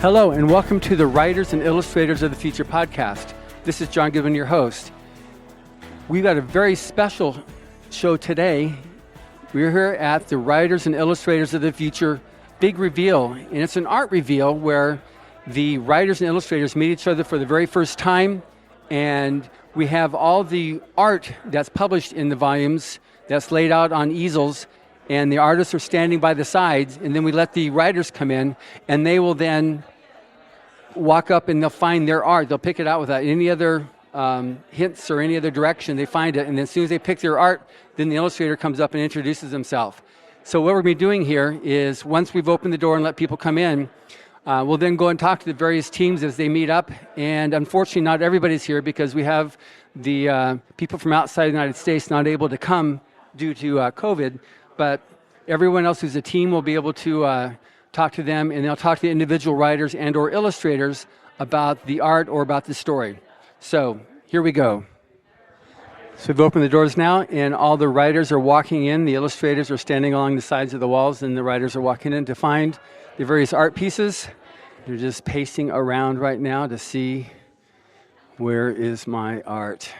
Hello, and welcome to the Writers and Illustrators of the Future podcast. This is John Goodwin, your host. We've got a very special show today. We're here at the Writers and Illustrators of the Future big reveal, and it's an art reveal where the writers and illustrators meet each other for the very first time, and we have all the art that's published in the volumes that's laid out on easels, and the artists are standing by the sides, and then we let the writers come in, and they will then walk up and they'll find their art. They'll pick it out without any other hints or any other direction. They find it, and then as soon as they pick their art, then the illustrator comes up and introduces himself. So what we're going to be doing here is, once we've opened the door and let people come in, we'll then go and talk to the various teams as they meet up. And unfortunately, not everybody's here because we have the people from outside the United States not able to come due to COVID. But everyone else who's a team will be able to talk to them, and they'll talk to the individual writers and or illustrators about the art or about the story. So here we go. So we've opened the doors now, and all the writers are walking in. The illustrators are standing along the sides of the walls, and the writers are walking in to find the various art pieces. They're just pacing around right now to see, where is my art?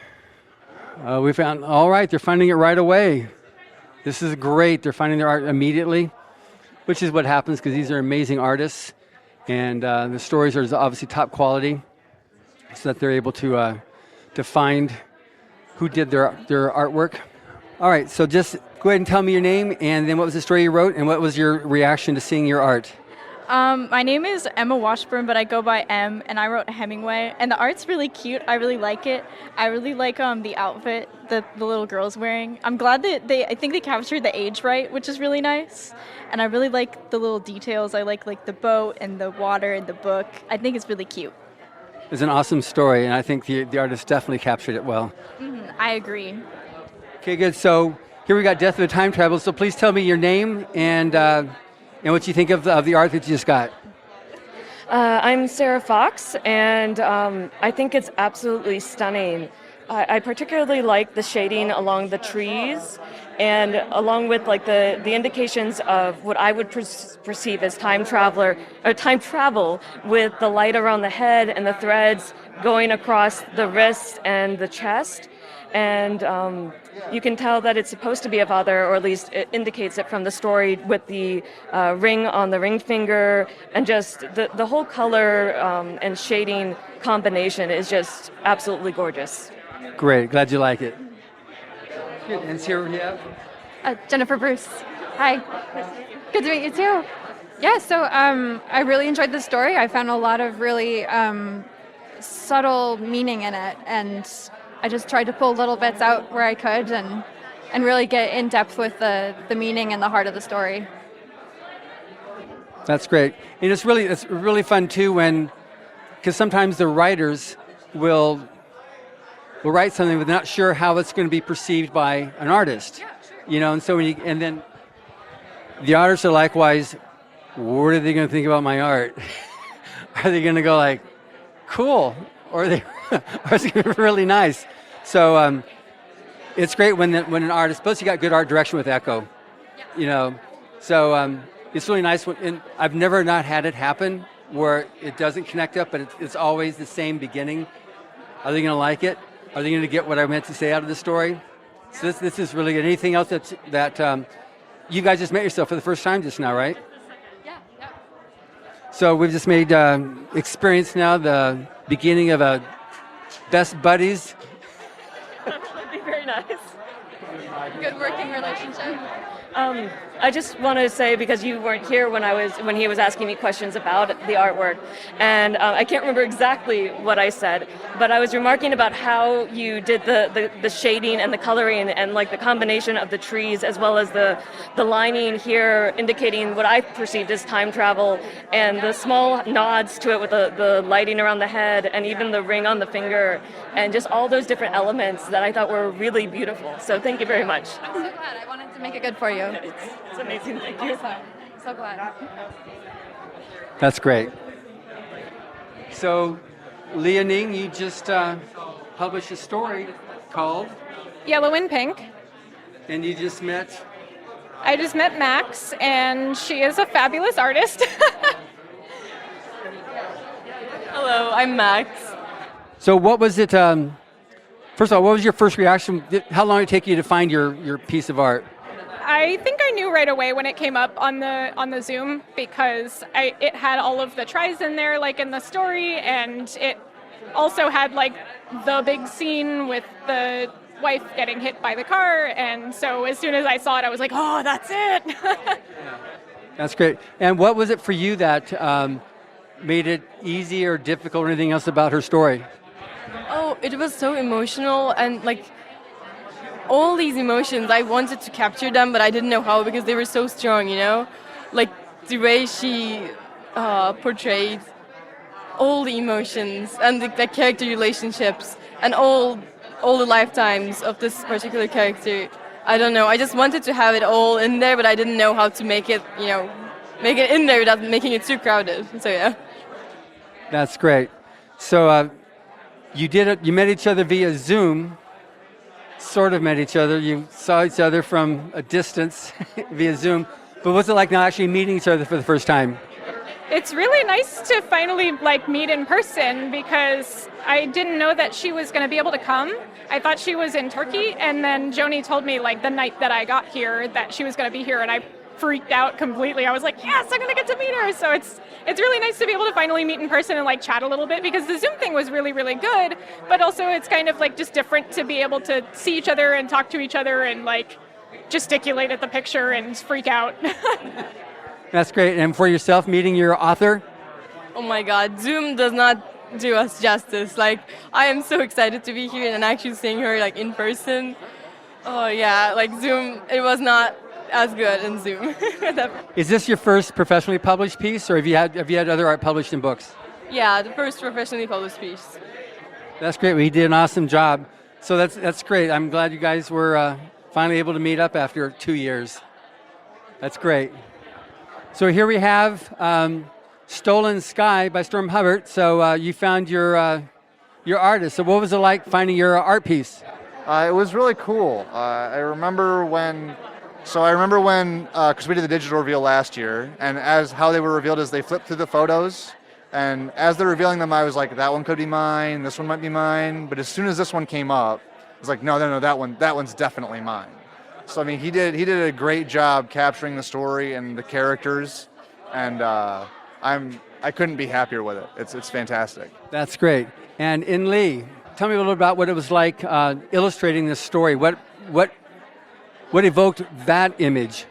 We found, all right, they're finding it right away. This is great. They're finding their art immediately, which is what happens because these are amazing artists, and the stories are obviously top quality, so that they're able to find who did their artwork. All right, so just go ahead and tell me your name, and then what was the story you wrote, and what was your reaction to seeing your art? My name is Emma Washburn, but I go by M, and I wrote Hemingway, and the art's really cute. I really like it. I really like the outfit that the little girl's wearing. I'm glad that I think they captured the age right, which is really nice. And I really like the little details. I like the boat and the water and the book. I think it's really cute. It's an awesome story, and I think the artist definitely captured it well. Mm-hmm, I agree. Okay, good. So here we got Death of a Time Travel. So please tell me your name and what you think of the art that you just got. I'm Sarah Fox, and I think it's absolutely stunning. I particularly like the shading along the trees, and along with the indications of what I would perceive as time travel, with the light around the head and the threads going across the wrist and the chest. And you can tell that it's supposed to be a father, or at least it indicates it from the story, with the ring on the ring finger, and just the whole color and shading combination is just absolutely gorgeous. Great, glad you like it. Good. And here we have Jennifer Bruce. Hi. Good to meet you too. Yeah, so I really enjoyed the story. I found a lot of really subtle meaning in it, and I just tried to pull little bits out where I could and really get in depth with the meaning and the heart of the story. That's great. And it's really fun too because sometimes the writers will write something but they're not sure how it's going to be perceived by an artist. Yeah, sure. And so and then the artists are likewise, what are they going to think about my art? Are they going to go like, cool, or are they or is it going to be really nice? So it's great when an artist, plus you got good art direction with Echo, So it's really nice and I've never not had it happen where it doesn't connect up, but it's always the same beginning. Are they going to like it? Are they going to get what I meant to say out of the story? So this is really good. Anything else that you guys just met yourself for the first time just now, right? Yeah. So we've just made experience now the beginning of a best buddies. That'd be very nice. Good working relationship. I just want to say, because you weren't here when he was asking me questions about the artwork, and I can't remember exactly what I said, but I was remarking about how you did the shading and the coloring and the combination of the trees, as well as the lining here indicating what I perceived as time travel, and the small nods to it with the lighting around the head and even the ring on the finger, and just all those different elements that I thought were really beautiful. So thank you very much. I'm so glad. I wanted to make it good for you. It's amazing. Thank you. So glad. That's great. So, Leah Ning, you just published a story called Yellow and Pink. And you just met? I just met Max, and she is a fabulous artist. Hello, I'm Max. So what was it, first of all, what was your first reaction? How long did it take you to find your piece of art? I think I knew right away when it came up on the Zoom because it had all of the tries in there, like in the story, and it also had like the big scene with the wife getting hit by the car, and so as soon as I saw it, I was like, oh, that's it. That's great. And what was it for you that made it easy or difficult or anything else about her story? Oh, it was so emotional, and like all these emotions, I wanted to capture them, but I didn't know how because they were so strong, you know? Like the way she portrayed all the emotions and the character relationships and all the lifetimes of this particular character. I don't know, I just wanted to have it all in there, but I didn't know how to make it, make it in there without making it too crowded. So yeah. That's great. So you met each other via Zoom, sort of met each other. You saw each other from a distance via Zoom. But what's it like now actually meeting each other for the first time? It's really nice to finally meet in person because I didn't know that she was going to be able to come. I thought she was in Turkey, and then Joni told me the night that I got here that she was going to be here, and I freaked out completely. I was like, yes, I'm going to get to meet her. So it's really nice to be able to finally meet in person and chat a little bit because the Zoom thing was really, really good, but also it's kind of just different to be able to see each other and talk to each other and gesticulate at the picture and freak out. That's great. And for yourself, meeting your author? Oh my God, Zoom does not do us justice. I am so excited to be here and actually seeing her in person. Oh yeah, Zoom, it was not as good in Zoom. Is this your first professionally published piece, or have you had other art published in books? Yeah, the first professionally published piece. That's great. We did an awesome job. So that's great. I'm glad you guys were finally able to meet up after 2 years. That's great. So here we have Stolen Sky by Storm Hubbard. So you found your artist. So what was it like finding your art piece? It was really cool. I remember when, because we did the digital reveal last year, and as how they were revealed is they flipped through the photos, and as they're revealing them, I was like, that one could be mine, this one might be mine, but as soon as this one came up, I was like, no, that one's definitely mine. So I mean, he did a great job capturing the story and the characters, and I couldn't be happier with it. It's fantastic. That's great. And In Lee, tell me a little about what it was like illustrating this story. What evoked that image?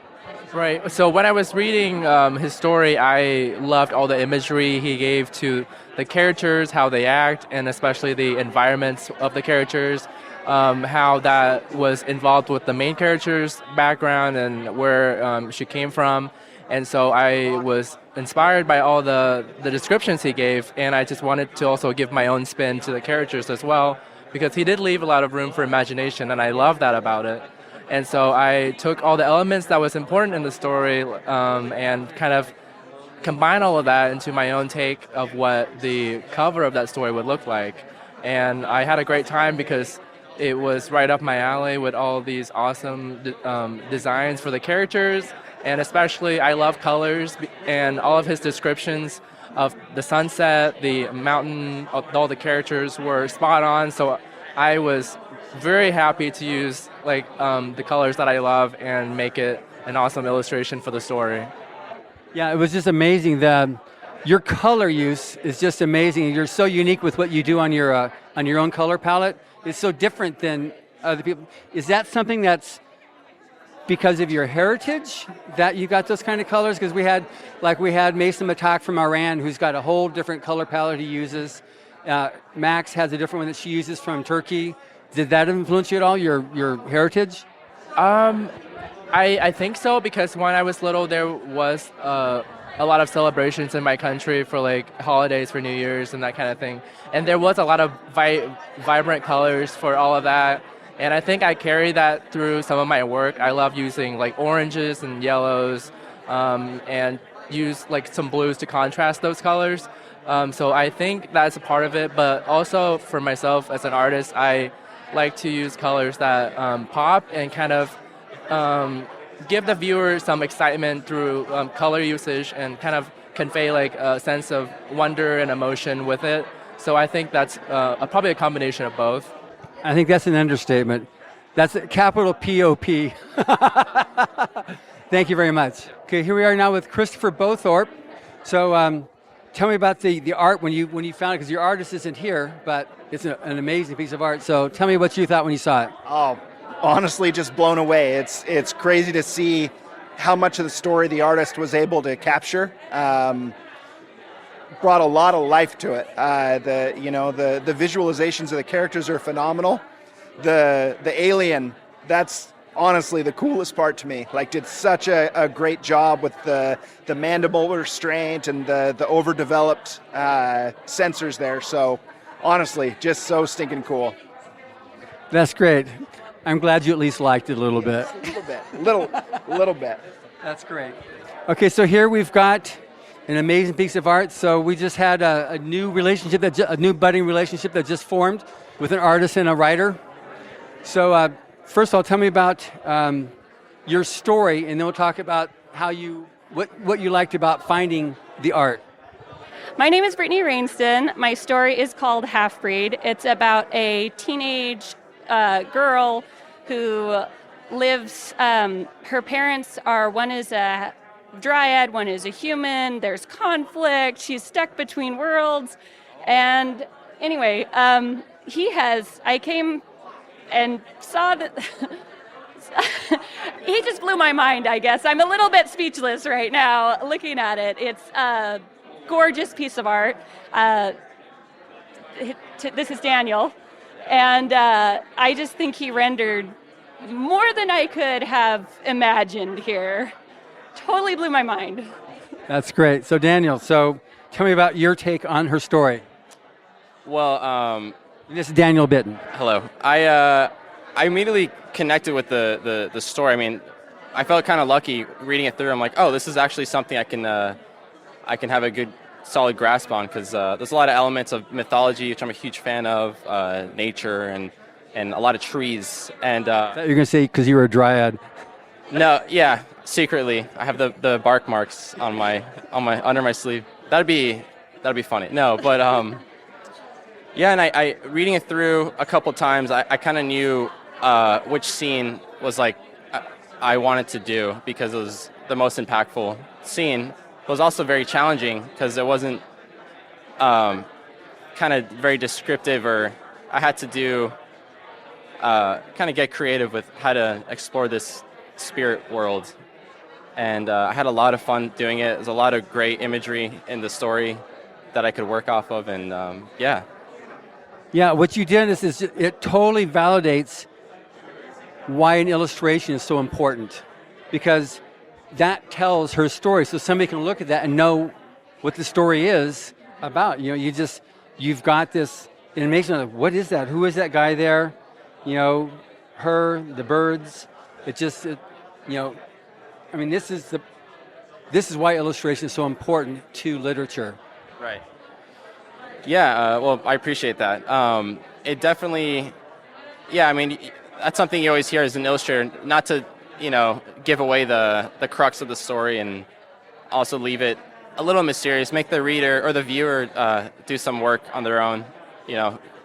Right. So when I was reading his story, I loved all the imagery he gave to the characters, how they act, and especially the environments of the characters, how that was involved with the main character's background and where she came from. And so I was inspired by all the descriptions he gave, and I just wanted to also give my own spin to the characters as well, because he did leave a lot of room for imagination, and I love that about it. And so I took all the elements that was important in the story and kind of combined all of that into my own take of what the cover of that story would look like. And I had a great time because it was right up my alley with all these awesome designs for the characters. And especially, I love colors, and all of his descriptions of the sunset, the mountain, all the characters were spot on. So I was very happy to use the colors that I love and make it an awesome illustration for the story. Yeah, it was just amazing. Your color use is just amazing. You're so unique with what you do on your own color palette. It's so different than other people. Is that something that's because of your heritage that you got those kind of colors? Because we had Mason Matak from Iran, who's got a whole different color palette he uses. Max has a different one that she uses from Turkey. Did that influence you at all, your heritage? I think so, because when I was little, there was a lot of celebrations in my country for holidays, for New Year's and that kind of thing. And there was a lot of vibrant colors for all of that. And I think I carry that through some of my work. I love using oranges and yellows and use some blues to contrast those colors. So I think that's a part of it. But also for myself as an artist, I like to use colors that pop and kind of give the viewer some excitement through color usage and kind of convey like a sense of wonder and emotion with it. So I think that's probably a combination of both. I think that's an understatement. That's a capital P-O-P. Thank you very much. Okay, here we are now with Christopher Bowthorpe. So tell me about the art when you found it, because your artist isn't here, but it's an amazing piece of art. So tell me what you thought when you saw it. Oh, honestly, just blown away. It's crazy to see how much of the story the artist was able to capture. Brought a lot of life to it. The visualizations of the characters are phenomenal. The alien, that's honestly the coolest part to me. Like, did such a great job with the mandible restraint and the overdeveloped sensors there. So honestly, just so stinking cool. That's great. I'm glad you at least liked it a little bit. A little bit. That's great. Okay, so here we've got an amazing piece of art. So we just had a new relationship, a new budding relationship that just formed with an artist and a writer. So first of all, tell me about your story, and then we'll talk about how what you liked about finding the art. My name is Brittany Rainston. My story is called Half Breed. It's about a teenage girl who lives, her parents are, one is a dryad, one is a human, there's conflict, she's stuck between worlds, and anyway, I came and saw that, he just blew my mind, I guess. I'm a little bit speechless right now looking at it. It's a gorgeous piece of art. This is Daniel, and I just think he rendered more than I could have imagined here. Totally blew my mind. That's great. So Daniel, tell me about your take on her story. Well, this is Daniel Bitten. hello. I immediately connected with the story. I mean, I felt kind of lucky reading it through. I'm like, oh, this is actually something I can have a good solid grasp on, because there's a lot of elements of mythology, which I'm a huge fan of, nature and a lot of trees. And You're going to say because you were a dryad. No, yeah, secretly I have the bark marks on my under my sleeve. That'd be funny. No, but yeah, and I reading it through a couple times, I kind of knew which scene was like I wanted to do, because it was the most impactful scene. It was also very challenging because it wasn't kind of very descriptive, or I had to do kind of get creative with how to explore this spirit world. And I had a lot of fun doing it. There's a lot of great imagery in the story that I could work off of, and yeah. Yeah, what you did is it totally validates why an illustration is so important, because that tells her story. So somebody can look at that and know what the story is about. You know, you've got this animation of what is that? Who is that guy there? You know, her, the birds. I mean, this is why illustration is so important to literature. Right. Yeah, well, I appreciate that. It definitely, yeah, I mean, that's something you always hear as an illustrator, not to, give away the crux of the story, and also leave it a little mysterious, make the reader or the viewer do some work on their own,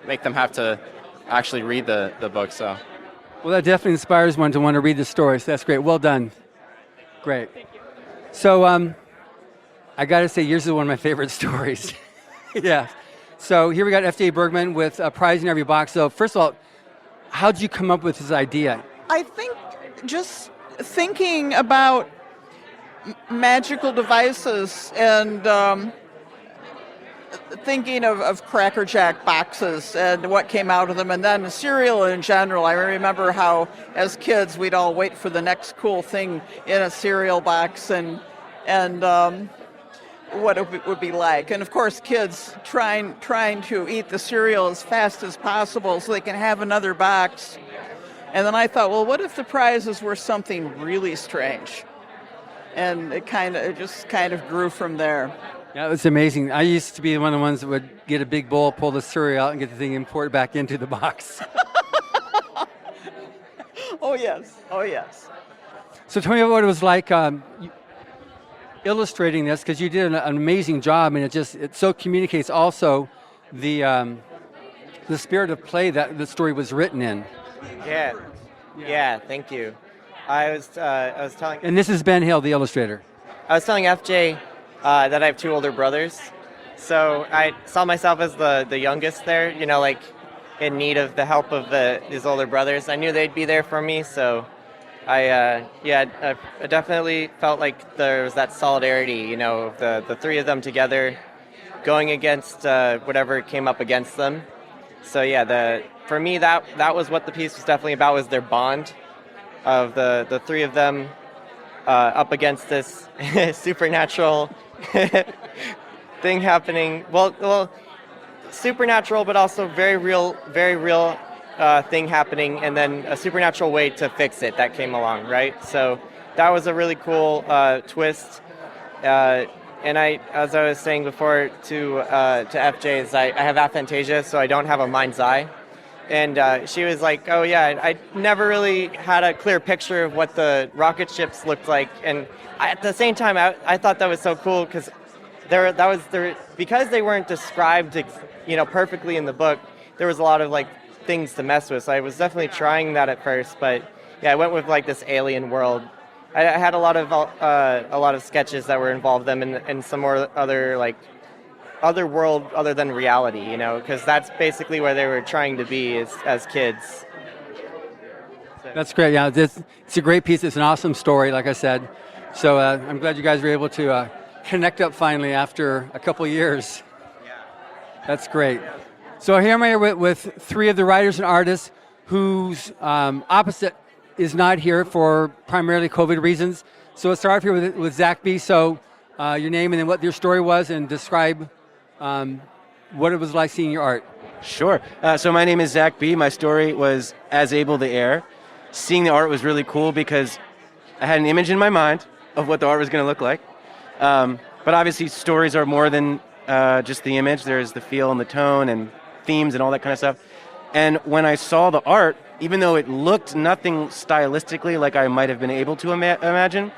make them have to actually read the book, so. Well, that definitely inspires one to want to read the story, so that's great. Well done. Great. Thank you. So I got to say, yours is one of my favorite stories. Yeah. So here we got F.J. Bergman with a prize in every box. So first of all, how did you come up with this idea? I think just thinking about magical devices and thinking of Cracker Jack boxes and what came out of them, and then cereal in general. I remember how, as kids, we'd all wait for the next cool thing in a cereal box, and what it would be like. And of course, kids trying to eat the cereal as fast as possible so they can have another box. And then I thought, well, what if the prizes were something really strange? And it just kind of grew from there. Yeah, it's amazing. I used to be one of the ones that would get a big bowl, pull the cereal out, and get the thing imported back into the box. Oh, yes. Oh, yes. So tell me what it was like. illustrating this because you did an amazing job, and it so communicates also the spirit of play that the story was written in. Yeah. Thank you. I was telling. And this is Ben Hill, the illustrator. I was telling FJ that I have 2 older brothers, so I saw myself as the youngest there. You know, like in need of the help of his older brothers. I knew they'd be there for me, so I definitely felt like there was that solidarity. You know, of the 3 of them together, going against whatever came up against them. So yeah, for me that was what the piece was definitely about, was their bond of the 3 of them up against this supernatural thing happening. Well, supernatural, but also very real thing happening, and then a supernatural way to fix it that came along, right? So that was a really cool twist. And as I was saying before to FJ, is I have aphantasia, so I don't have a mind's eye. And she was like, oh yeah, I never really had a clear picture of what the rocket ships looked like. And at the same time, I thought that was so cool because because they weren't described, perfectly in the book, there was a lot of like things to mess with. So I was definitely trying that at first, but yeah, I went with like this alien world. I had a lot of sketches that were involved them and some more other world other than reality, because that's basically where they were trying to be as kids. So. That's great. Yeah, it's a great piece. It's an awesome story, like I said. So I'm glad you guys were able to connect up finally after a couple years. Yeah. That's great. So here I am with 3 of the writers and artists whose opposite is not here for primarily COVID reasons. So let's start off here with Zach B. So your name and then what your story was, and describe what it was like seeing your art. Sure. So my name is Zach B. My story was As Able to Air. Seeing the art was really cool because I had an image in my mind of what the art was going to look like. But obviously stories are more than just the image. There's the feel and the tone and themes and all that kind of stuff. And when I saw the art, even though it looked nothing stylistically like I might have been able to imagine,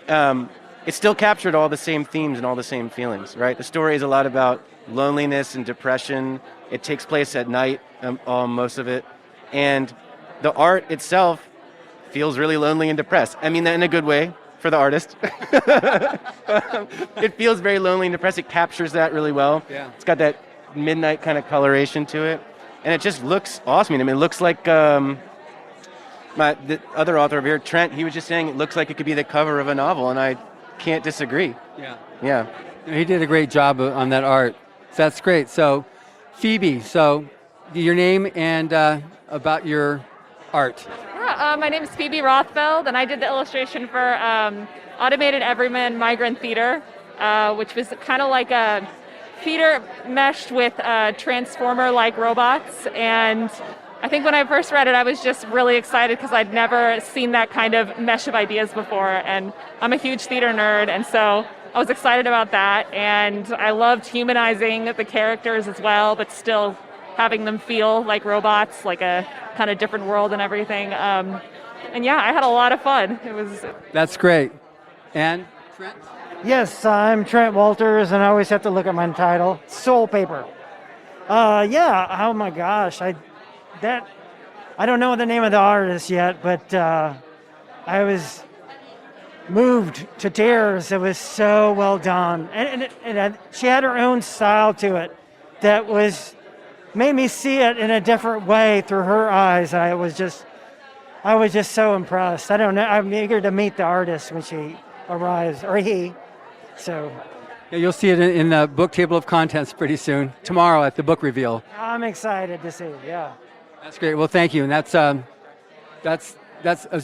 it still captured all the same themes and all the same feelings, right? The story is a lot about loneliness and depression. It takes place at night, most of it. And the art itself feels really lonely and depressed. I mean that in a good way for the artist. It feels very lonely and depressed. It captures that really well. Yeah. It's got that midnight kind of coloration to it. And it just looks awesome. I mean, it looks like the other author over here, Trent, he was just saying it looks like it could be the cover of a novel, and I can't disagree. Yeah. He did a great job on that art. So that's great. So Phoebe, so your name and about your art. Yeah, my name is Phoebe Rothfeld, and I did the illustration for Automated Everyman Migrant Theater, which was kind of like a theater meshed with Transformer-like robots. And I think when I first read it, I was just really excited because I'd never seen that kind of mesh of ideas before. And I'm a huge theater nerd, and so I was excited about that. And I loved humanizing the characters as well, but still having them feel like robots, like a kind of different world and everything. And yeah, I had a lot of fun. That's great. And Trent? Yes, I'm Trent Walters, and I always have to look at my title. Soul Paper. Yeah, oh my gosh. I don't know the name of the artist yet, but I was moved to tears. It was so well done. And she had her own style to it that made me see it in a different way through her eyes. I was just so impressed. I don't know. I'm eager to meet the artist when she arrives, or he. So yeah, you'll see it in the book table of contents pretty soon. Tomorrow at the book reveal. I'm excited to see it. Yeah. That's great. Well, thank you. And that's a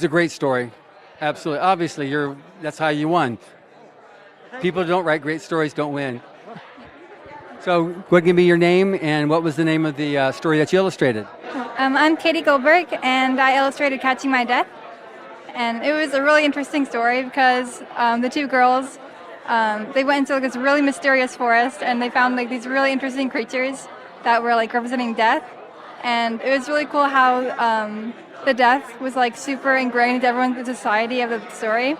great story. Absolutely. Obviously, that's how you won. People who don't write great stories don't win. So, what give me your name and what was the name of the story that you illustrated? I'm Katie Goldberg, and I illustrated Catching My Death. And it was a really interesting story because the 2 girls, they went into this really mysterious forest, and they found like these really interesting creatures that were like representing death. And it was really cool how the death was like super ingrained into everyone's society of the story.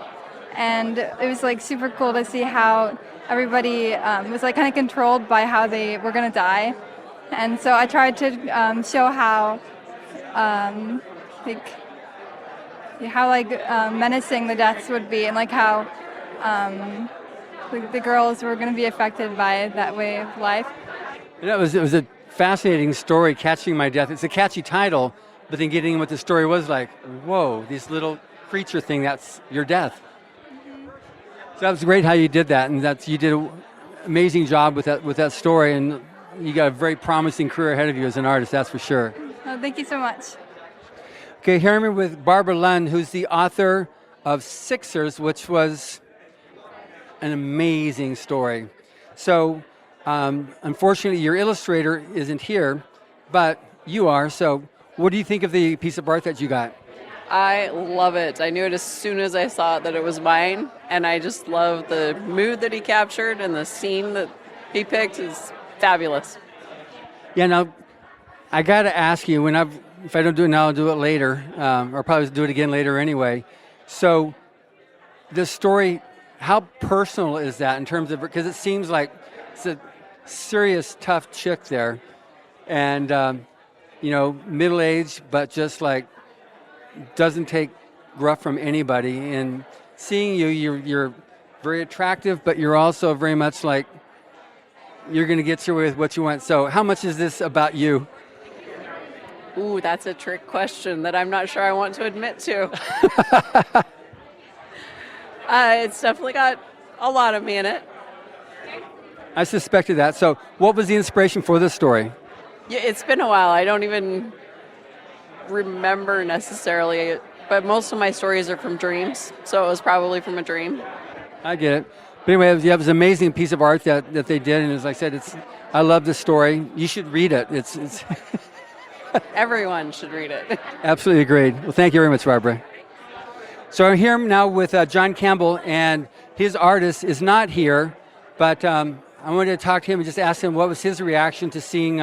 and it was like super cool to see how everybody was like kind of controlled by how they were going to die. And so I tried to show how menacing the deaths would be, and like how the girls were going to be affected by that way of life. It was a fascinating story, Catching My Death. It's a catchy title, but then getting what the story was like, whoa, this little creature thing, that's your death. So that was great how you did that, and you did an amazing job with that story, and you got a very promising career ahead of you as an artist, that's for sure. Oh, thank you so much. Okay, here I'm with Barbara Lund, who's the author of Sixers, which was an amazing story. So, unfortunately, your illustrator isn't here, but you are. So, what do you think of the piece of art that you got? I love it. I knew it as soon as I saw it that it was mine, and I just love the mood that he captured, and the scene that he picked is fabulous. Yeah, now, I got to ask you, if I don't do it now, I'll do it later, or probably do it again later anyway. So, this story, how personal is that in terms of, because it seems like it's a serious, tough chick there, and, middle-aged, but just like, doesn't take gruff from anybody. And seeing you're very attractive, but you're also very much like, you're going to get through with what you want. So how much is this about you? Ooh, that's a trick question that I'm not sure I want to admit to. It's definitely got a lot of me in it. I suspected that. So what was the inspiration for this story? Yeah, it's been a while. I don't even remember necessarily, but most of my stories are from dreams, so it was probably from a dream. I get it. But anyway, it was an amazing piece of art that they did, and as I said, I love this story. You should read it. It's Everyone should read it. Absolutely agreed. Well, thank you very much, Barbara. So I'm here now with John Campbell, and his artist is not here, but I wanted to talk to him and just ask him what was his reaction to seeing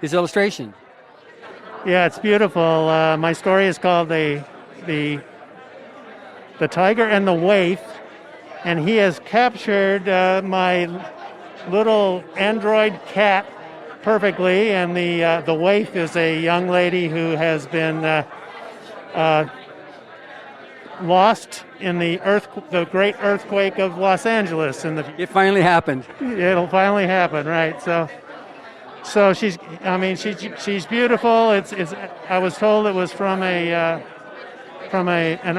his illustration. Yeah, it's beautiful. My story is called the Tiger and the Waif, and he has captured my little android cat perfectly, and the waif is a young lady who has been lost in the great earthquake of Los Angeles. It finally happened. It'll finally happen, right? So she's beautiful. It's I was told it was from an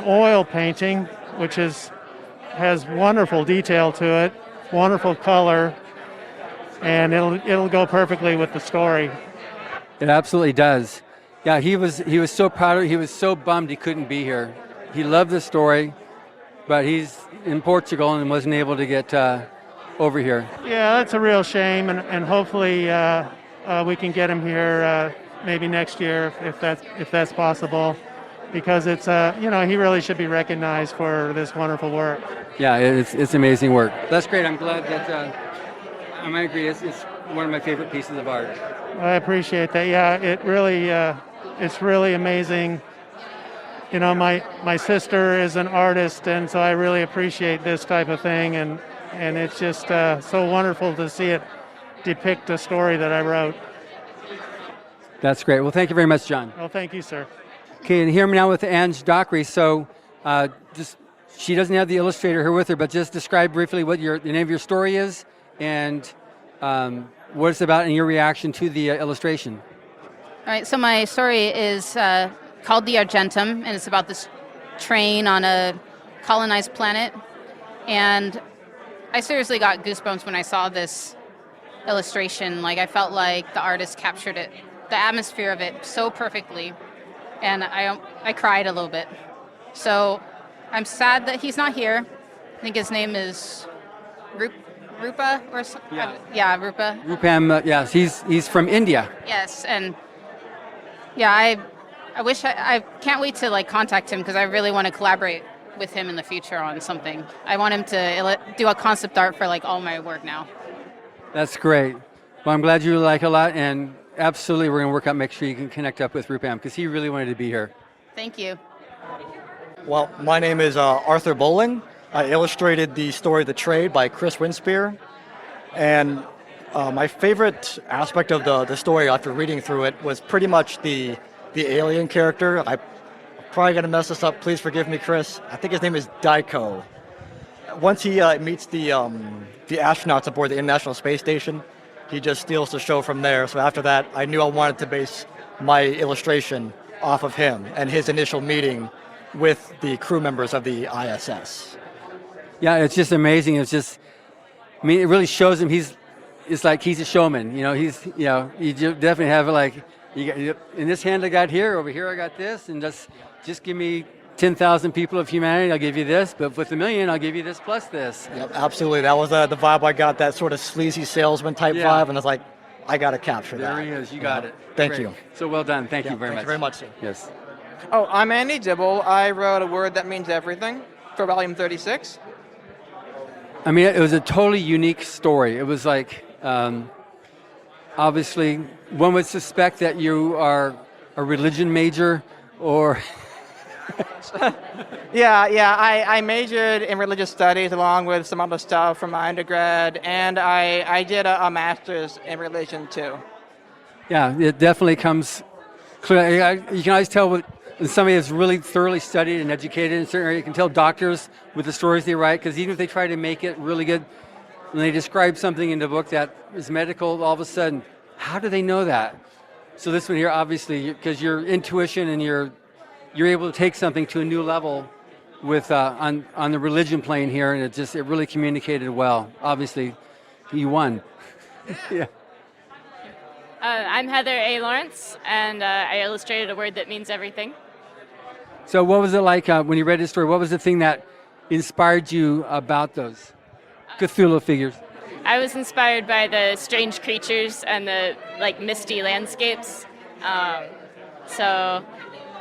oil painting, which has wonderful detail to it, wonderful color, and it'll go perfectly with the story. It absolutely does. Yeah, he was so proud of it. He was so bummed he couldn't be here. He loved the story, but he's in Portugal and wasn't able to get over here. Yeah, that's a real shame, and hopefully we can get him here maybe next year if that's possible, because it's he really should be recognized for this wonderful work. Yeah, it's amazing work. That's great. I'm glad that I might agree. It's one of my favorite pieces of art. I appreciate that. Yeah, it's really amazing. My sister is an artist, and so I really appreciate this type of thing, and it's just so wonderful to see it depict a story that I wrote. That's great. Well, thank you very much, John. Well, thank you, sir. Okay, and here I'm now with Ange Dockery. So she doesn't have the illustrator here with her, but just describe briefly what the name of your story is and what it's about and your reaction to the illustration. All right, so my story is called The Argentum, and it's about this train on a colonized planet. And I seriously got goosebumps when I saw this illustration. Like, I felt like the artist captured it, the atmosphere of it so perfectly. And I cried a little bit. So I'm sad that he's not here. I think his name is Rupa or something. Yeah, Rupa. Rupam, yes, he's from India. Yes, and yeah, I wish I can't wait to contact him, because I really want to collaborate with him in the future on something. I want him to do a concept art for all my work now. That's great. Well, I'm glad you like it a lot, and absolutely we're going to work out, make sure you can connect up with Rupam, because he really wanted to be here. Thank you. Well, my name is Arthur Bowling. I illustrated the story The Trade by Chris Winspear. And my favorite aspect of the story after reading through it was pretty much the alien character. I'm probably going to mess this up. Please forgive me, Chris. I think his name is Daiko. Once he meets the astronauts aboard the International Space Station, he just steals the show from there. So after that, I knew I wanted to base my illustration off of him and his initial meeting with the crew members of the ISS. Yeah, it's just amazing. It's just, I mean, it really shows him it's like he's a showman. You definitely have like, in this hand I got here, over here I got this, and just give me 10,000 people of humanity, I'll give you this, but with 1 million, I'll give you this plus this. Yep, absolutely. That was the vibe I got, that sort of sleazy salesman type vibe, and I was like, I got to capture that. There he is. You got it. Thank Great. you. So well done. Thank you very much. Thank you very much, sir. Yes. Oh, I'm Andy Dibble. I wrote A Word That Means Everything for volume 36. I mean, it was a totally unique story. It was like, obviously, one would suspect that you are a religion major or... I majored in religious studies along with some other stuff from my undergrad, and I did a master's in religion too. Yeah, it definitely comes clear. You can always tell when somebody is really thoroughly studied and educated in a certain area. You can tell doctors with the stories they write, because even if they try to make it really good, when they describe something in the book that is medical, all of a sudden, how do they know that? So this one here, obviously, because your intuition and you're able to take something to a new level with on the religion plane here, and it really communicated well. Obviously, you won. Yeah. I'm Heather A. Lawrence, and I illustrated A Word That Means Everything. So what was it like when you read this story? What was the thing that inspired you about those Cthulhu figures? I was inspired by the strange creatures and the misty landscapes. So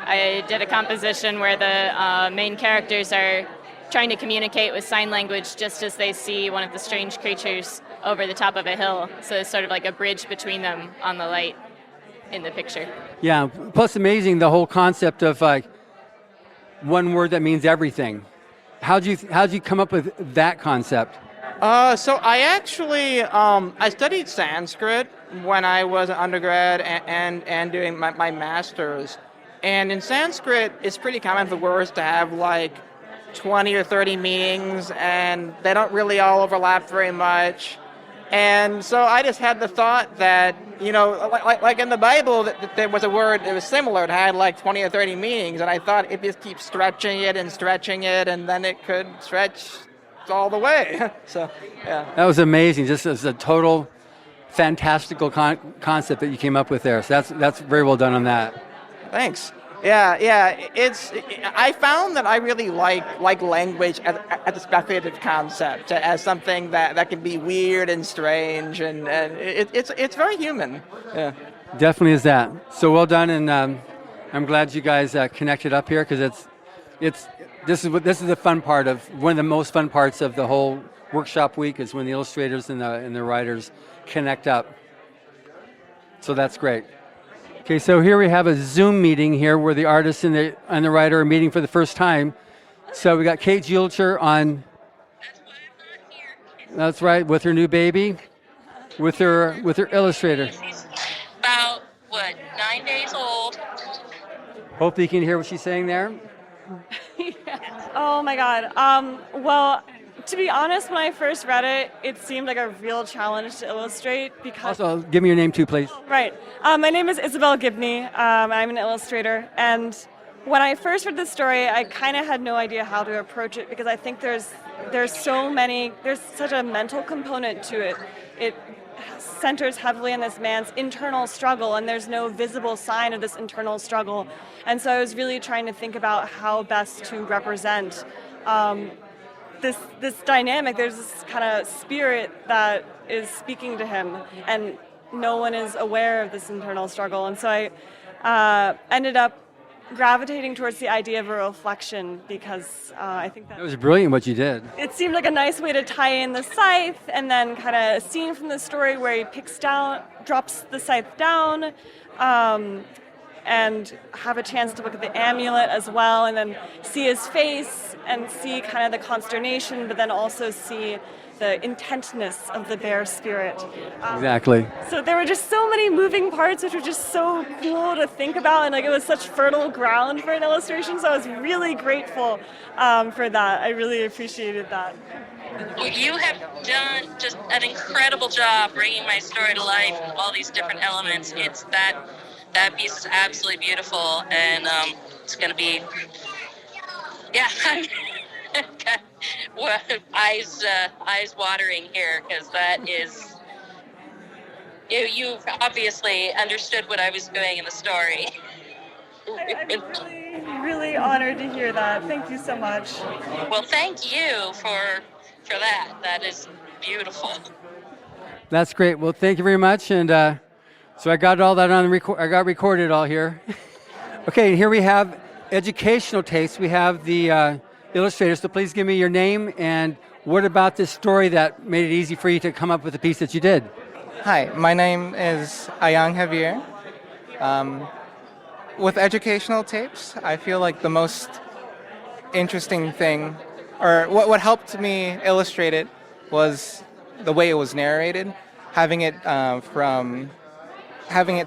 I did a composition where the main characters are trying to communicate with sign language just as they see one of the strange creatures over the top of a hill. So it's sort of like a bridge between them on the light in the picture. Yeah, plus amazing the whole concept of one word that means everything. How'd you come up with that concept? So I actually I studied Sanskrit when I was an undergrad and doing my master's. And in Sanskrit, it's pretty common for words to have 20 or 30 meanings, and they don't really all overlap very much. And so I just had the thought that, like in the Bible, that there was a word that was similar. It had 20 or 30 meanings, and I thought if you just keep stretching it, and then it could stretch all the way. So, yeah. That was amazing. Just as a total fantastical concept that you came up with there. So that's very well done on that. Thanks. Yeah. I found that I really like language as a speculative concept, as something that can be weird and strange, and it's very human. Yeah. Definitely is that. So well done, and I'm glad you guys connected up here, because this is the fun part of one of the most fun parts of the whole workshop week is when the illustrators and the writers connect up. So that's great. Okay, so here we have a Zoom meeting here where the artist and the writer are meeting for the first time. So we got Kate Julcher on. That's right, with her new baby, with her illustrator. About 9 days old. Hopefully you can hear what she's saying there. Oh my God. Well, to be honest, when I first read it, it seemed like a real challenge to illustrate because... Also, give me your name too, please. Right. My name is Isabel Gibney. I'm an illustrator. And when I first read this story, I kind of had no idea how to approach it because I think there's such a mental component to it. It centers heavily on this man's internal struggle, and there's no visible sign of this internal struggle. And so I was really trying to think about how best to represent this dynamic. There's this kind of spirit that is speaking to him, and no one is aware of this internal struggle. And so I ended up gravitating towards the idea of a reflection because I think that It was brilliant what you did. it seemed like a nice way to tie in the scythe, and then kind of a scene from the story where he drops the scythe down, and have a chance to look at the amulet as well, and then see his face and see kind of the consternation, but then also see the intentness of the bear spirit. Exactly. So there were just so many moving parts, which were just so cool to think about, and like it was such fertile ground for an illustration. So I was really grateful for that. I really appreciated that. You have done just an incredible job bringing my story to life, all these different elements. It's that piece is absolutely beautiful, and it's going to be, yeah, well, eyes watering here, because that is, you've obviously understood what I was doing in the story. I'm really honored to hear that. Thank you so much. Well, thank you for that. That is beautiful. That's great. Well, thank you very much. And so I got all that on I got recorded all here. Okay, here we have educational taste. We have the illustrator. So please give me your name and what about this story that made it easy for you to come up with the piece that you did? Hi, my name is Ayang Javier. With educational tapes, I feel like the most interesting thing, or what helped me illustrate it, was the way it was narrated. Having it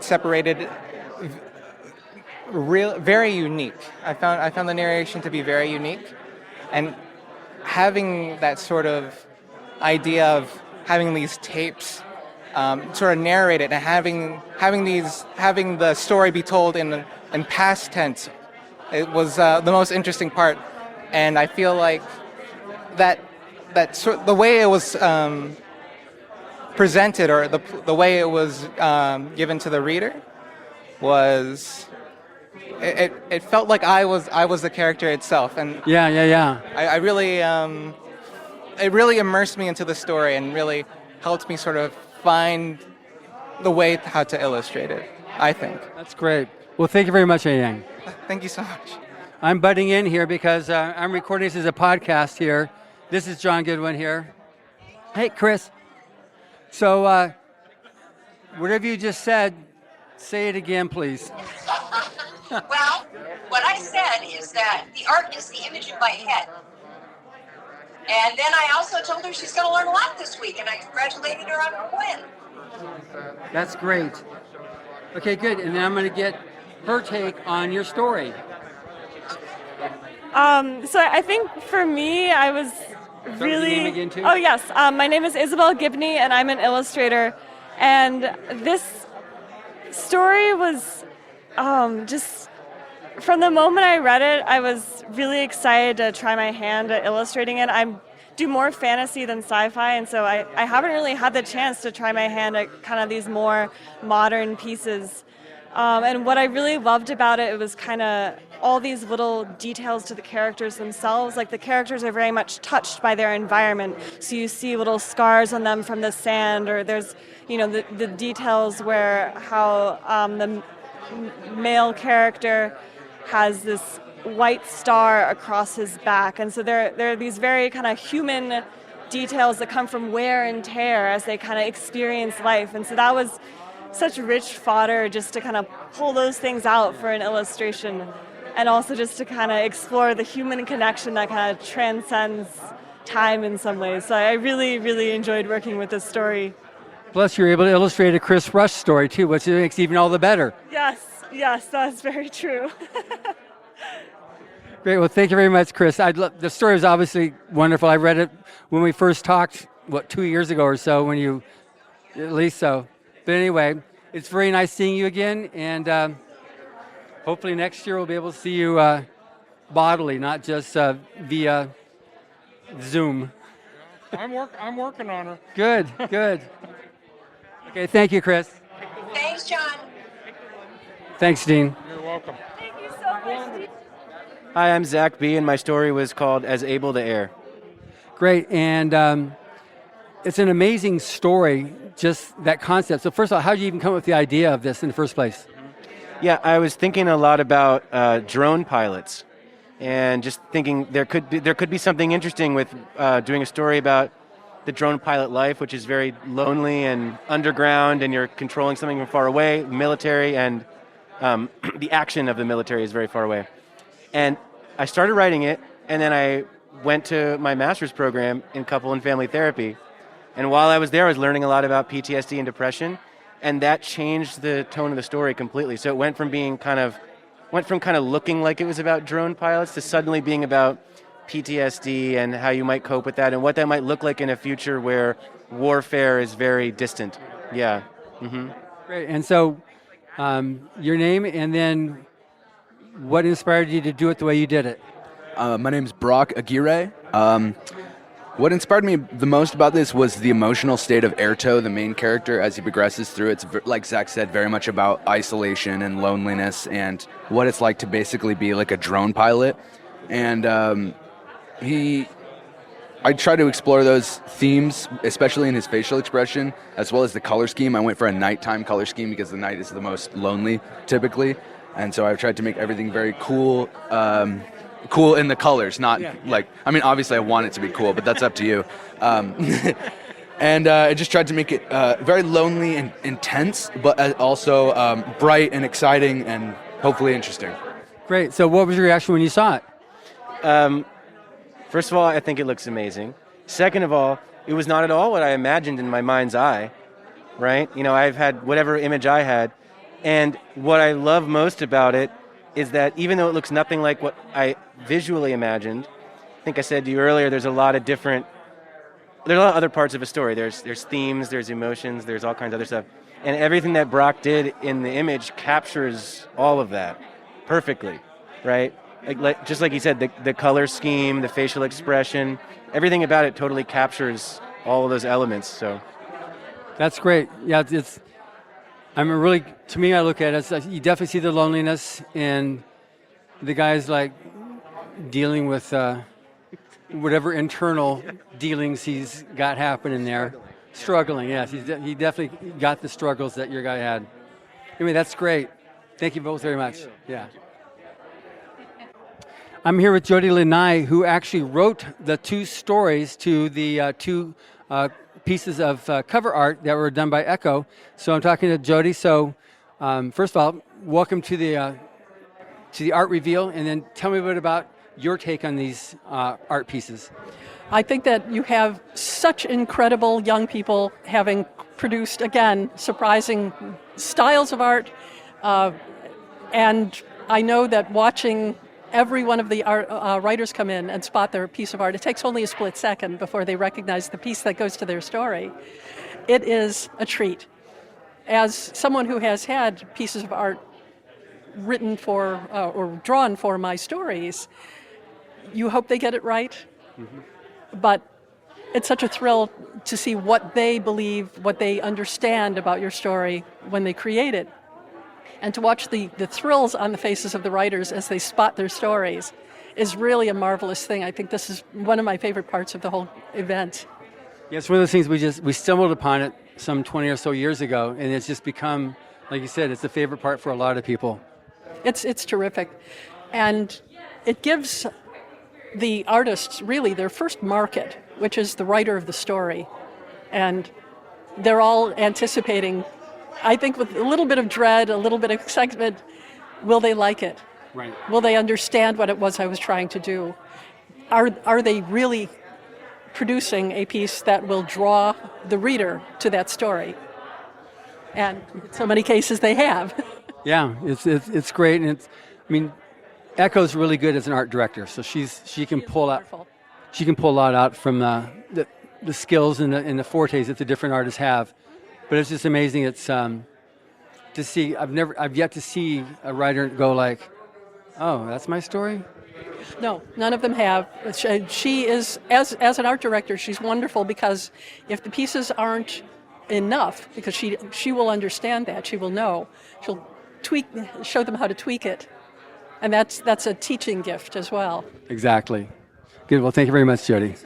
separated, very unique. I found the narration to be very unique, and having that sort of idea of having these tapes sort of narrated and having the story be told in past tense, it was the most interesting part. And I feel like the way it was presented, or the way it was given to the reader, was it felt like I was the character itself. And yeah. I really it really immersed me into the story and really helped me sort of find the way how to illustrate it, I think. That's great. Well, thank you very much, Ayang. Thank you so much. I'm butting in here because I'm recording this as a podcast here. This is John Goodwin here. Hey, Chris. So, whatever you just said, say it again, please. Well, what I said is that the art is the image in my head. And then I also told her she's going to learn a lot this week, and I congratulated her on her win. That's great. Okay, good. And then I'm going to get her take on your story. So I think for me, I was really... Your name again, too? Oh, yes. My name is Isabel Gibney, and I'm an illustrator. And this story was just... From the moment I read it, I was really excited to try my hand at illustrating it. I do more fantasy than sci-fi, and so I haven't really had the chance to try my hand at kind of these more modern pieces. And what I really loved about it was kind of all these little details to the characters themselves. Like the characters are very much touched by their environment. So you see little scars on them from the sand, or there's, the details where how the male character has this white star across his back. And so there are these very kind of human details that come from wear and tear as they kind of experience life. And so that was such rich fodder just to kind of pull those things out for an illustration, and also just to kind of explore the human connection that kind of transcends time in some ways. So I really, really enjoyed working with this story. Plus, you're able to illustrate a Chris Rush story, too, which makes it even all the better. Yes, that's very true. Great. Well, thank you very much, Chris. The story is obviously wonderful. I read it when we first talked, 2 years ago or so, at least so. But anyway, it's very nice seeing you again, and hopefully next year we'll be able to see you bodily, not just via Zoom. I'm working on her. Good. Okay, thank you, Chris. Thanks, John. Thanks, Dean. You're welcome. Thank you so much, Dean. Hi, I'm Zach B., and my story was called As Able to Err. Great, and it's an amazing story, just that concept. So first of all, how did you even come up with the idea of this in the first place? Yeah, I was thinking a lot about drone pilots, and just thinking there could be something interesting with doing a story about the drone pilot life, which is very lonely and underground, and you're controlling something from far away, military, and The action of the military is very far away. And I started writing it, and then I went to my master's program in couple and family therapy. And while I was there, I was learning a lot about PTSD and depression, and that changed the tone of the story completely. So it went from looking like it was about drone pilots to suddenly being about PTSD and how you might cope with that and what that might look like in a future where warfare is very distant. Yeah. Mm-hmm. Great. And so your name, and then what inspired you to do it the way you did it? My name's Brock Aguirre. What inspired me the most about this was the emotional state of Airto, the main character, as he progresses through. It's, like Zach said, very much about isolation and loneliness and what it's like to basically be like a drone pilot. And I try to explore those themes, especially in his facial expression, as well as the color scheme. I went for a nighttime color scheme because the night is the most lonely, typically. And so I've tried to make everything very cool, cool in the colors, not like, I mean, obviously I want it to be cool, but that's up to you. And I just tried to make it very lonely and intense, but also bright and exciting and hopefully interesting. Great. So what was your reaction when you saw it? First of all, I think it looks amazing. Second of all, it was not at all what I imagined in my mind's eye, right? You know, I've had whatever image I had, and what I love most about it is that even though it looks nothing like what I visually imagined, I think I said to you earlier, there's a lot of other parts of a story. There's themes, there's emotions, there's all kinds of other stuff. And everything that Brock did in the image captures all of that perfectly, right? Just like he said, the color scheme, the facial expression, everything about it totally captures all of those elements. So that's great. Yeah, to me, I look at it, you definitely see the loneliness, and the guy's like dealing with whatever internal dealings he's got happening there. Struggling, yes. He definitely got the struggles that your guy had. Anyway, that's great. Thank you both very much. Yeah. I'm here with Jody Lanai, who actually wrote the two stories to the two pieces of cover art that were done by Echo. So I'm talking to Jody. So first of all, welcome to the art reveal, and then tell me a bit about your take on these art pieces. I think that you have such incredible young people having produced, again, surprising styles of art. And I know that watching every one of the writers come in and spot their piece of art, it takes only a split second before they recognize the piece that goes to their story. It is a treat. As someone who has had pieces of art written for or drawn for my stories, you hope they get it right. Mm-hmm. But it's such a thrill to see what they believe, what they understand about your story when they create it. And to watch the thrills on the faces of the writers as they spot their stories is really a marvelous thing. I think this is one of my favorite parts of the whole event. Yeah, it's one of those things we stumbled upon it some 20 or so years ago, and it's just become, like you said, it's the favorite part for a lot of people. It's terrific. And it gives the artists really their first market, which is the writer of the story. And they're all anticipating, I think with a little bit of dread, a little bit of excitement, will they like it? Right. Will they understand what it was I was trying to do? Are they really producing a piece that will draw the reader to that story? And in so many cases they have. Yeah, it's great, and Echo's really good as an art director, so she can pull a lot out from the skills and the fortes that the different artists have. But it's just amazing. It's to see. I've yet to see a writer go like, "Oh, that's my story." No, none of them have. She is, as an art director, she's wonderful because if the pieces aren't enough, because she will understand that, she will know. She'll show them how to tweak it, and that's a teaching gift as well. Exactly. Good. Well, thank you very much, Jody.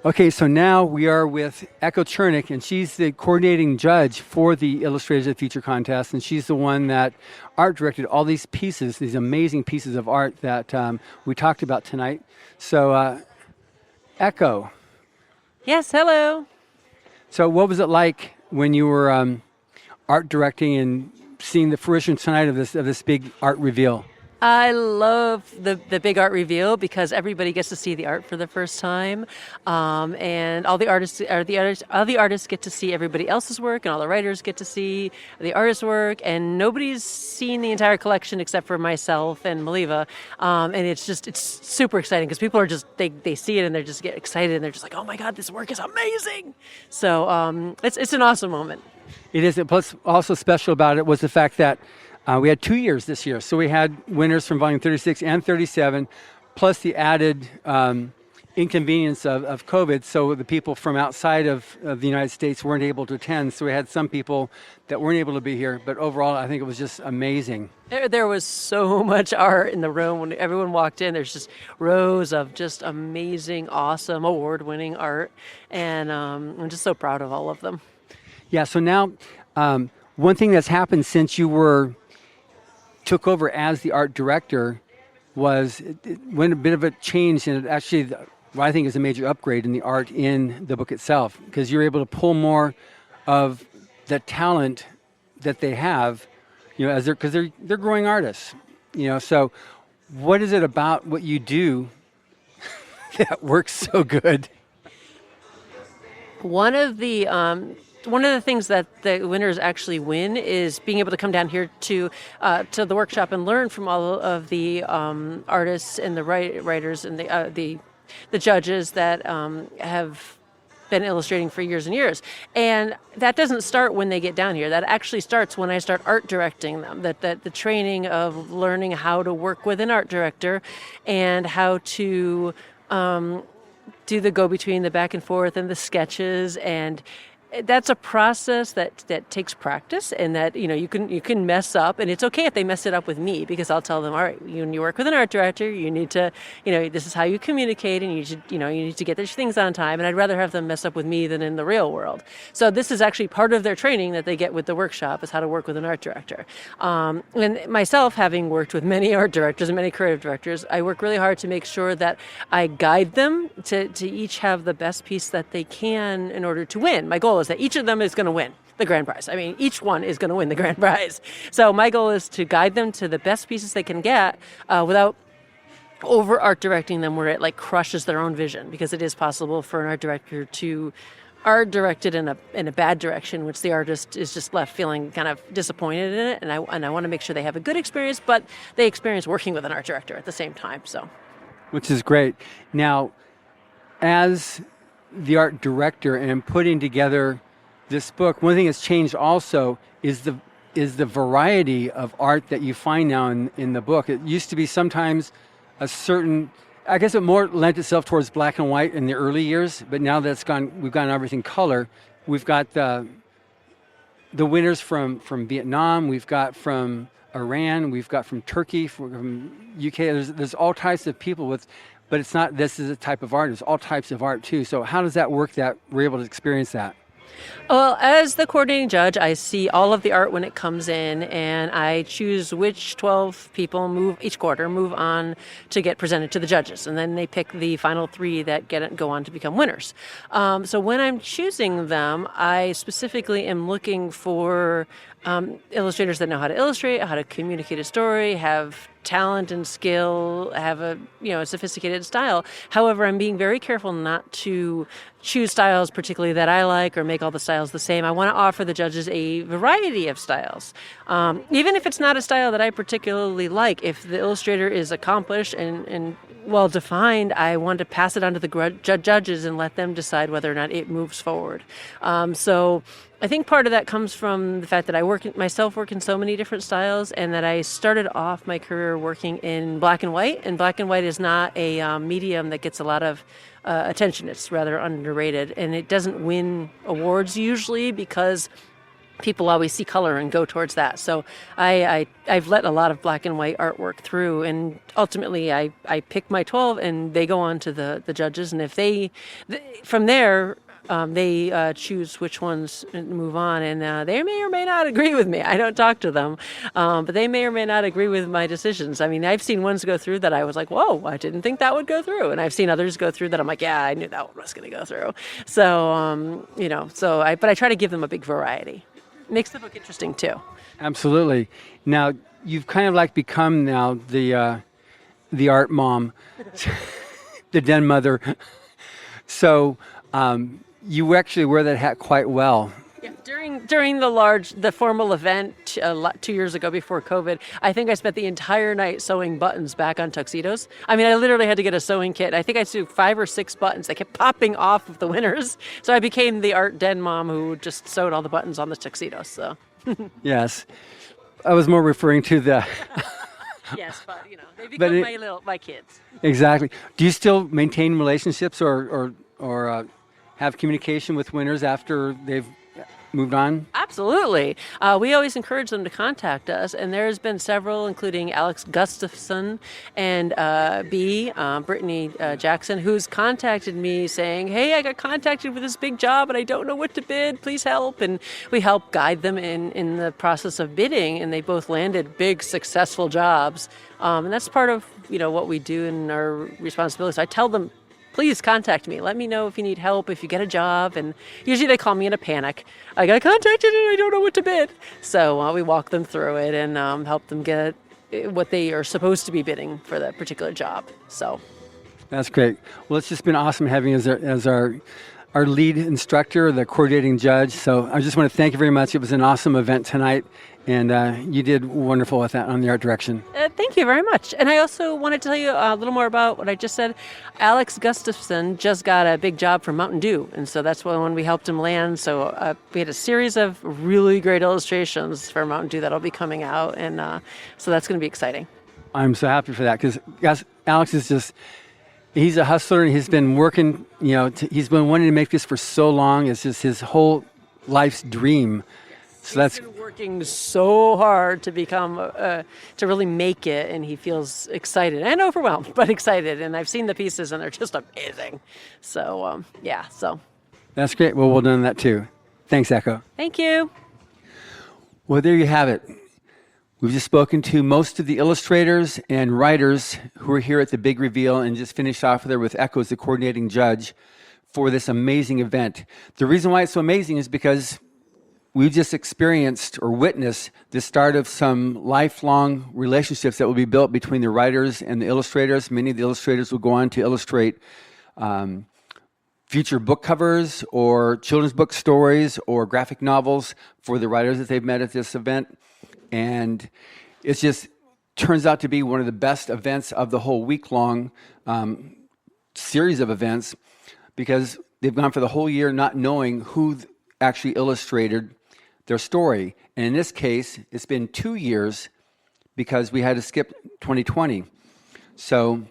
Okay, so now we are with Echo Chernick, and she's the coordinating judge for the Illustrators of the Future contest, and she's the one that art directed all these pieces, these amazing pieces of art that we talked about tonight. So, Echo. Yes, hello. So what was it like when you were art directing, and seeing the fruition tonight of this big art reveal? I love the big art reveal because everybody gets to see the art for the first time, and all the artists get to see everybody else's work, and all the writers get to see the artist's work, and nobody's seen the entire collection except for myself and Maliva, and it's super exciting because people are just they see it and they just get excited and they're just like, oh my God, this work is amazing. So it's an awesome moment. It is. Plus, also special about it was the fact that we had 2 years this year. So we had winners from volume 36 and 37, plus the added inconvenience of COVID. So the people from outside of the United States weren't able to attend. So we had some people that weren't able to be here. But overall, I think it was just amazing. There was so much art in the room. When everyone walked in, there's just rows of just amazing, awesome, award-winning art. And I'm just so proud of all of them. Yeah, so now one thing that's happened since you took over as the art director was it went a bit of a change, and it actually, what I think is a major upgrade in the art in the book itself, because you're able to pull more of the talent that they have, as because they're growing artists, So, what is it about what you do that works so good? One of the things that the winners actually win is being able to come down here to the workshop and learn from all of the artists and the writers and the judges that have been illustrating for years and years. And that doesn't start when they get down here. That actually starts when I start art directing them. That the training of learning how to work with an art director and how to do the go-between, the back and forth, and the sketches, and that's a process that takes practice, and that you can mess up, and it's okay if they mess it up with me, because I'll tell them, all right, when you work with an art director, you need to, this is how you communicate, and you need to get these things on time, and I'd rather have them mess up with me than in the real world. So this is actually part of their training that they get with the workshop, is how to work with an art director. And myself, having worked with many art directors and many creative directors, I work really hard to make sure that I guide them to each have the best piece that they can in order to win. My goal is that each of them is going to win the grand prize. I mean, each one is going to win the grand prize. So my goal is to guide them to the best pieces they can get without over art directing them where it crushes their own vision, because it is possible for an art director to art direct it in a bad direction, which the artist is just left feeling kind of disappointed in it. And I want to make sure they have a good experience, but they experience working with an art director at the same time. So, which is great. Now, as the art director and putting together this book, one thing that's changed also is the variety of art that you find now in the book. It used to be sometimes a certain, I guess it more lent itself towards black and white in the early years, but now that we've gone everything color. We've got the winners from Vietnam, we've got from Iran, we've got from Turkey, from UK. There's all types of people but it's not, this is a type of art, it's all types of art too. So how does that work that we're able to experience that? Well, as the coordinating judge, I see all of the art when it comes in, and I choose which 12 people move on to get presented to the judges, and then they pick the final 3 that go on to become winners. So when I'm choosing them, I specifically am looking for illustrators that know how to illustrate, how to communicate a story, have talent and skill, have a sophisticated style. However, I'm being very careful not to choose styles particularly that I like or make all the styles the same. I want to offer the judges a variety of styles. Even if it's not a style that I particularly like, if the illustrator is accomplished and well defined, I want to pass it on to the judges and let them decide whether or not it moves forward. So I think part of that comes from the fact that I work in so many different styles, and that I started off my career working in black and white, and black and white is not a medium that gets a lot of attention. It's rather underrated, and it doesn't win awards usually because people always see color and go towards that. So I've let a lot of black and white artwork through, and ultimately I pick my 12 and they go on to the judges, and if from there they choose which ones move on, and they may or may not agree with me. I don't talk to them, but they may or may not agree with my decisions. I mean, I've seen ones go through that I was like, whoa, I didn't think that would go through. And I've seen others go through that I'm like, yeah, I knew that one was going to go through. So, but I try to give them a big variety. makes the book interesting too. Absolutely. Now, you've kind of like become now the art mom, the den mother. So you actually wear that hat quite well. Yeah, during the formal event 2 years ago before COVID, I think I spent the entire night sewing buttons back on tuxedos. I mean, I literally had to get a sewing kit. I think I sewed 5 or 6 buttons. They kept popping off of the winners. So I became the art den mom who just sewed all the buttons on the tuxedos. So. Yes. I was more referring to the... Yes, but they become my kids. Exactly. Do you still maintain relationships or have communication with winners after they've moved on? Absolutely. We always encourage them to contact us, and there's been several, including Alex Gustafson and Brittany Jackson, who's contacted me saying, hey, I got contacted with this big job and I don't know what to bid. Please help. And we help guide them in the process of bidding, and they both landed big, successful jobs. And that's part of what we do in our responsibilities. I tell them, please contact me. Let me know if you need help, if you get a job. And usually they call me in a panic. I got contacted and I don't know what to bid. So we walk them through it and help them get what they are supposed to be bidding for that particular job. So that's great. Well, it's just been awesome having you as our lead instructor, the coordinating judge. So I just want to thank you very much. It was an awesome event tonight. And you did wonderful with that on the art direction. Thank you very much. And I also wanted to tell you a little more about what I just said. Alex Gustafson just got a big job for Mountain Dew. And so that's when we helped him land. So we had a series of really great illustrations for Mountain Dew that'll be coming out. And so that's going to be exciting. I'm so happy for that because Alex is he's a hustler and he's been working, he's been wanting to make this for so long. It's just his whole life's dream. So he's been working so hard to become, to really make it, and he feels excited and overwhelmed, but excited. And I've seen the pieces, and they're just amazing. So, so. That's great. Well done on that, too. Thanks, Echo. Thank you. Well, there you have it. We've just spoken to most of the illustrators and writers who are here at the big reveal and just finished off there with Echo as the coordinating judge for this amazing event. The reason why it's so amazing is because we just experienced or witnessed the start of some lifelong relationships that will be built between the writers and the illustrators. Many of the illustrators will go on to illustrate future book covers or children's book stories or graphic novels for the writers that they've met at this event. And it just turns out to be one of the best events of the whole week-long series of events because they've gone for the whole year not knowing who actually illustrated their story. And in this case, it's been 2 years because we had to skip 2020. So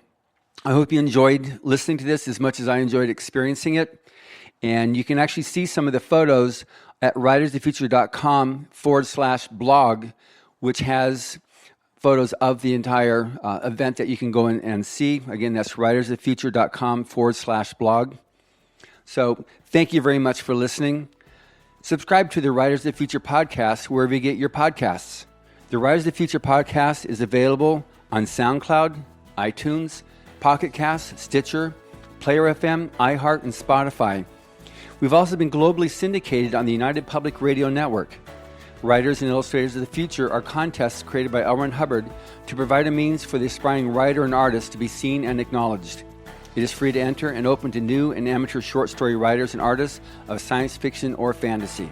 I hope you enjoyed listening to this as much as I enjoyed experiencing it. And you can actually see some of the photos at writersofthefuture.com/blog, which has photos of the entire event that you can go in and see. Again, that's writersofthefuture.com/blog. So thank you very much for listening. Subscribe to the Writers of the Future podcast wherever you get your podcasts. The Writers of the Future podcast is available on SoundCloud, iTunes, Pocket Cast, Stitcher, Player FM, iHeart, and Spotify. We've also been globally syndicated on the United Public Radio Network. Writers and Illustrators of the Future are contests created by L. Ron Hubbard to provide a means for the aspiring writer and artist to be seen and acknowledged. It is free to enter and open to new and amateur short story writers and artists of science fiction or fantasy.